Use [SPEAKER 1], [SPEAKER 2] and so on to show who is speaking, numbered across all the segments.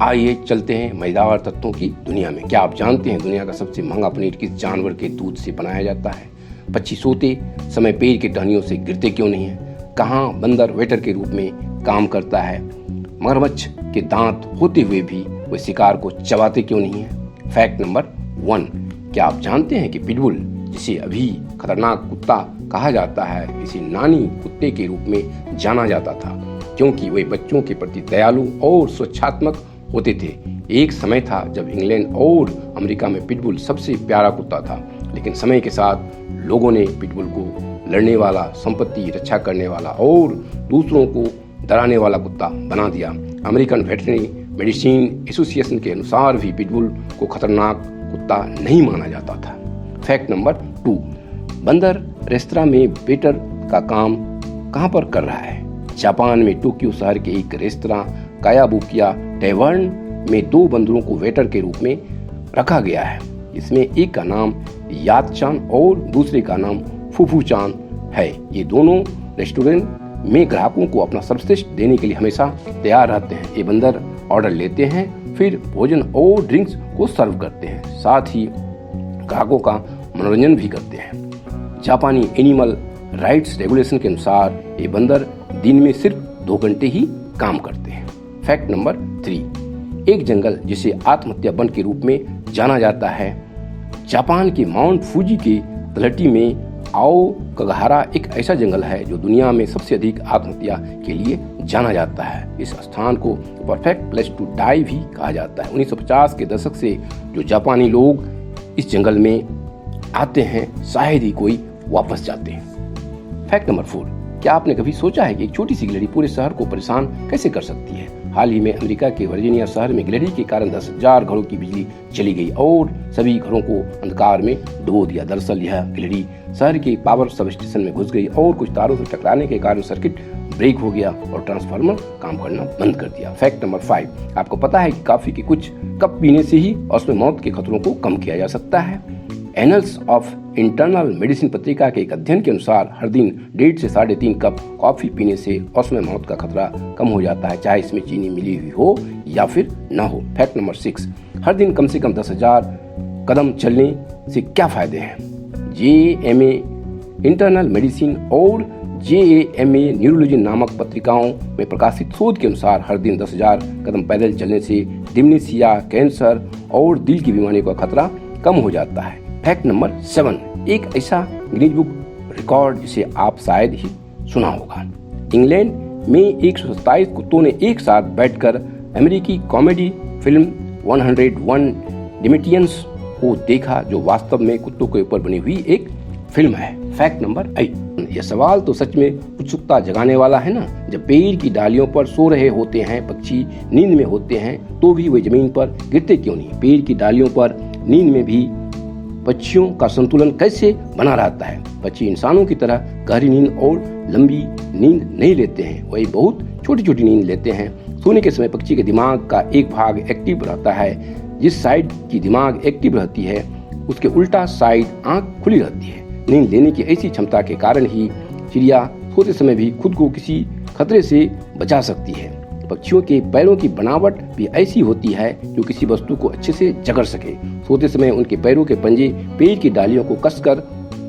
[SPEAKER 1] आइए चलते हैं मजेदार तथ्यों की दुनिया में। क्या आप जानते हैं दुनिया का सबसे महंगा पनीर किस जानवर के दूध से बनाया जाता है? पक्षी सोते समय पेड़ की टहनियों से गिरते क्यों नहीं है? कहाँ बंदर वेटर के रूप में काम करता है? मगरमच्छ के दांत होते हुए भी वे शिकार को चबाते क्यों नहीं है? फैक्ट नंबर 1, क्या आप जानते हैं कि पिटबुल, जिसे अभी खतरनाक कुत्ता कहा जाता है, इसे नानी कुत्ते के रूप में जाना जाता था क्योंकि वे बच्चों के प्रति दयालु और स्वच्छात्मक होते थे। एक समय था जब इंग्लैंड और अमेरिका में पिटबुल सबसे प्यारा कुत्ता था, लेकिन समय के साथ लोगों ने पिटबुल को लड़ने वाला, संपत्ति रक्षा करने वाला और दूसरों को डराने वाला कुत्ता बना दिया। अमेरिकन वेटरनरी मेडिसिन एसोसिएशन के अनुसार भी पिटबुल को खतरनाक कुत्ता नहीं माना जाता था। फैक्ट नंबर 2, बंदर रेस्तरां में वेटर का काम कहां पर कर रहा है? जापान में टोक्यो शहर के एक रेस्तरां कायाबुकिया टैवर्न में 2 बंदरों को वेटर के रूप में रखा गया है। इसमें एक का नाम यात-चान और दूसरे का नाम फुफू-चान है। ये दोनों रेस्टोरेंट में ग्राहकों को अपना सर्वश्रेष्ठ देने के लिए हमेशा तैयार रहते हैं। ये बंदर ऑर्डर लेते हैं, फिर भोजन और ड्रिंक्स को सर्व करते हैं, साथ ही ग्राहकों का मनोरंजन भी करते हैं। जापानी एनिमल राइट्स रेगुलेशन के अनुसार ये बंदर दिन में सिर्फ 2 घंटे ही काम करते हैं। फैक्ट नंबर 3, एक जंगल जिसे आत्महत्या वन के रूप में जाना जाता है। जापान के माउंट फूजी के तलहटी में आओकागाहारा एक ऐसा जंगल है जो दुनिया में सबसे अधिक आत्महत्या के लिए जाना जाता है। इस स्थान को परफेक्ट प्लेस टू डाई भी कहा जाता है। 1950 के दशक से जो जापानी लोग इस जंगल में आते हैं, शायद ही कोई वापस जाते हैं। फैक्ट नंबर 4, क्या आपने कभी सोचा है कि एक छोटी सी गिलहरी पूरे शहर को परेशान कैसे कर सकती है? हाल ही में अमेरिका के वर्जीनिया शहर में गिलहरी के कारण 10,000 घरों की बिजली चली गई और सभी घरों को अंधकार में डुबो दिया। दरअसल यह गिलहरी शहर के पावर सब स्टेशन में घुस गई और कुछ तारों से टकराने के कारण सर्किट ब्रेक हो गया और ट्रांसफार्मर काम करना बंद कर दिया। फैक्ट नंबर 5, आपको पता है कि कॉफी के कुछ कप पीने से ही उसमें मौत के खतरों को कम किया जा सकता है? एनल्स ऑफ इंटरनल मेडिसिन पत्रिका के एक अध्ययन के अनुसार हर दिन 1.5 से 3.5 कप कॉफी पीने से उसमें मौत का खतरा कम हो जाता है, चाहे इसमें चीनी मिली हुई हो या फिर ना हो। फैक्ट नंबर 6, हर दिन कम से कम 10,000 कदम चलने से क्या फायदे हैं? JAMA इंटरनल मेडिसिन और JAMA न्यूरोलॉजी नामक पत्रिकाओं में प्रकाशित शोध के अनुसार हर दिन 10,000 कदम पैदल चलने से डिमेंशिया, कैंसर और दिल की बीमारी का खतरा कम हो जाता है। फैक्ट नंबर 7, एक ऐसा गिनीज बुक रिकॉर्ड जिसे आप शायद ही सुना होगा। इंग्लैंड में 127 कुत्तों ने एक साथ बैठकर अमेरिकी कॉमेडी फिल्म 101 डिमेटियंस को देखा, जो वास्तव में कुत्तों के ऊपर बनी हुई एक फिल्म है। फैक्ट नंबर 8, यह सवाल तो सच में उत्सुकता जगाने वाला है ना। जब पेड़ की डालियों पर सो रहे होते हैं पक्षी, नींद में होते हैं, तो भी वे जमीन पर गिरते क्यों नहीं? पेड़ की डालियों पर नींद में भी पक्षियों का संतुलन कैसे बना रहता है? पक्षी इंसानों की तरह गहरी नींद और लंबी नींद नहीं लेते हैं, वही बहुत छोटी छोटी नींद लेते हैं। सोने के समय पक्षी के दिमाग का एक भाग एक्टिव रहता है। जिस साइड की दिमाग एक्टिव रहती है उसके उल्टा साइड आंख खुली रहती है। नींद लेने की ऐसी क्षमता के कारण ही चिड़िया सोते समय भी खुद को किसी खतरे से बचा सकती है। पक्षियों के पैरों की बनावट भी ऐसी होती है जो किसी वस्तु को अच्छे से जकड़ सके। सोते समय उनके पैरों के पंजे पेड़ की डालियों को कसकर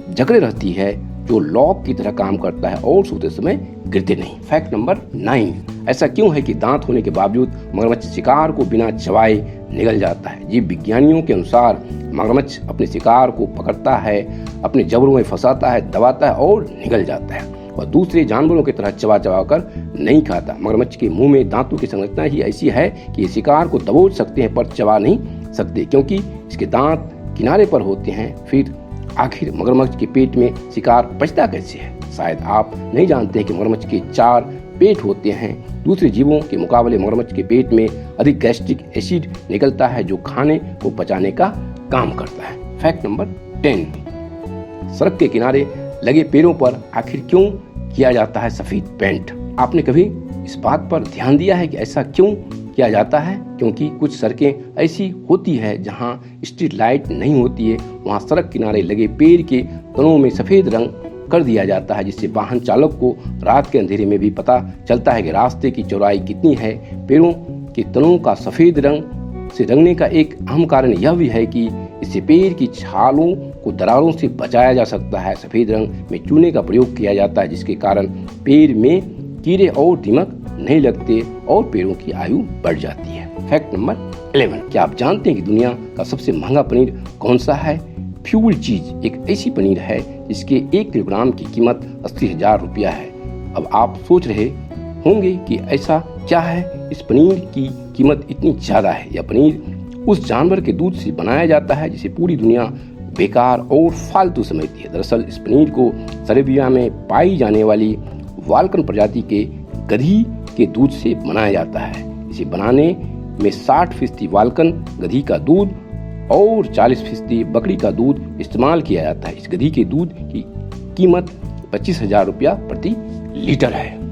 [SPEAKER 1] जकड़े रहती है, जो लॉक की तरह काम करता है और सोते समय गिरते नहीं। फैक्ट नंबर 9, ऐसा क्यों है कि दांत होने के बावजूद मगरमच्छ शिकार को बिना चबाए निगल जाता है? जीव विज्ञानियों के अनुसार मगरमच्छ अपने शिकार को पकड़ता है, अपने जबड़ों में फंसाता है, दबाता है और निगल जाता है और दूसरे जानवरों की तरह चबा चबा कर नहीं खाता। मगरमच्छ के मुंह में दांतों की संरचना ही ऐसी है कि ये शिकार को दबोच सकते हैं पर चबा नहीं सकते, क्योंकि इसके दांत किनारे पर होते हैं। फिर आखिर मगरमच्छ के पेट में शिकार बचता कैसे है? शायद आप नहीं जानते हैं कि मगरमच्छ के 4 पेट होते हैं। दूसरे जीवों के मुकाबले मगरमच्छ के पेट में अधिक गैस्ट्रिक एसिड निकलता है, जो खाने को पचाने का काम करता है। फैक्ट नंबर 10, सड़क के किनारे लगे पेड़ों पर आखिर क्यों किया जाता है सफेद पेंट? आपने कभी इस बात पर ध्यान दिया है कि ऐसा क्यों किया जाता है? क्योंकि कुछ सड़कें ऐसी होती है जहां स्ट्रीट लाइट नहीं होती है, वहां सड़क किनारे लगे पेड़ के तनों में सफेद रंग कर दिया जाता है, जिससे वाहन चालक को रात के अंधेरे में भी पता चलता है कि रास्ते की चौड़ाई कितनी है। पेड़ों के तनों का सफ़ेद रंग से रंगने का एक अहम कारण यह भी है कि इससे पेड़ की छालों को दरारों से बचाया जा सकता है। सफ़ेद रंग में चूने का प्रयोग किया जाता है, जिसके कारण पेड़ में कीड़े और दीमक नहीं लगते और पेड़ों की आयु बढ़ जाती है। फैक्ट नंबर 11, क्या आप जानते हैं कि दुनिया का सबसे महंगा पनीर कौन सा है? फ्यूल चीज एक ऐसी पनीर है जिसके 1 किलोग्राम की कीमत 80,000 रुपया है। अब आप सोच रहे होंगे कि ऐसा क्या है इस पनीर की कीमत इतनी ज़्यादा है। यह पनीर उस जानवर के दूध से बनाया जाता है जिसे पूरी दुनिया बेकार और फालतू समझती है। दरअसल इस पनीर को सर्बिया में पाई जाने वाली वाल्कन प्रजाति के गधी के दूध से बनाया जाता है। इसे बनाने में 60% वाल्कन गधी का दूध और 40% बकरी का दूध इस्तेमाल किया जाता है। इस गधी के दूध की कीमत 25,000 रुपया प्रति लीटर है।